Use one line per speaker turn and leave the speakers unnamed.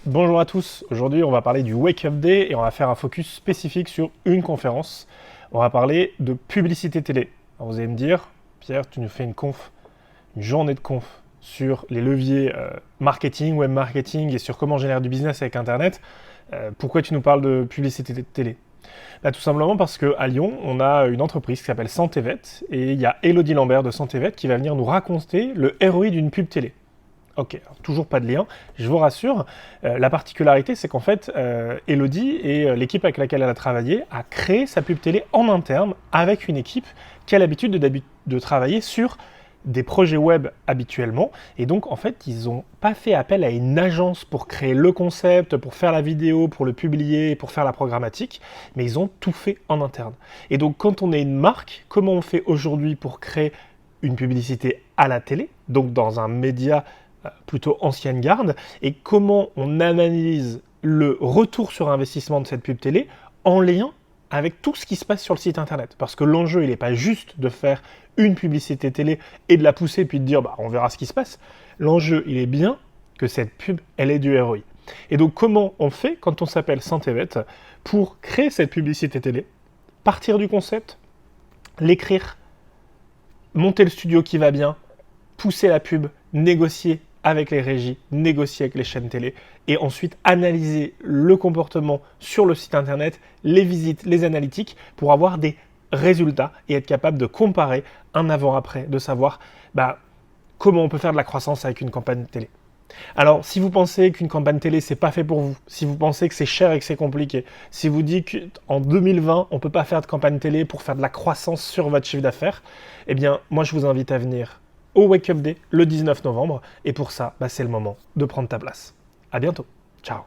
Bonjour à tous, aujourd'hui on va parler du Wake Up Day et on va faire un focus spécifique sur une conférence. On va parler de publicité télé. Alors vous allez me dire, Pierre, tu nous fais une journée de conf sur les leviers marketing, web marketing et sur comment générer du business avec Internet. Pourquoi tu nous parles de publicité télé? Tout simplement parce qu'à Lyon, on a une entreprise qui s'appelle Santévet et il y a Elodie Lambert de Santévet qui va venir nous raconter le ROI d'une pub télé. Ok, alors, toujours pas de lien, je vous rassure. La particularité, c'est qu'en fait, Elodie et l'équipe avec laquelle elle a travaillé a créé sa pub télé en interne avec une équipe qui a l'habitude de travailler sur des projets web habituellement. Et donc, en fait, ils n'ont pas fait appel à une agence pour créer le concept, pour faire la vidéo, pour le publier, pour faire la programmatique, mais ils ont tout fait en interne. Et donc, quand on est une marque, comment on fait aujourd'hui pour créer une publicité à la télé, donc dans un média plutôt ancienne garde, et comment on analyse le retour sur investissement de cette pub télé en lien avec tout ce qui se passe sur le site internet. Parce que l'enjeu, il n'est pas juste de faire une publicité télé et de la pousser puis de dire on verra ce qui se passe. L'enjeu, il est bien que cette pub, elle ait du ROI. Et donc comment on fait quand on s'appelle Santévet pour créer cette publicité télé, partir du concept, l'écrire, monter le studio qui va bien, pousser la pub, négocier avec les régies, négocier avec les chaînes télé et ensuite analyser le comportement sur le site internet, les visites, les analytiques pour avoir des résultats et être capable de comparer un avant-après, de savoir comment on peut faire de la croissance avec une campagne télé. Alors, si vous pensez qu'une campagne télé, c'est pas fait pour vous, si vous pensez que c'est cher et que c'est compliqué, si vous dites qu'en 2020, on peut pas faire de campagne télé pour faire de la croissance sur votre chiffre d'affaires, eh bien, moi, je vous invite à venir au Wake Up Day le 19 novembre. Et pour ça, c'est le moment de prendre ta place. À bientôt. Ciao.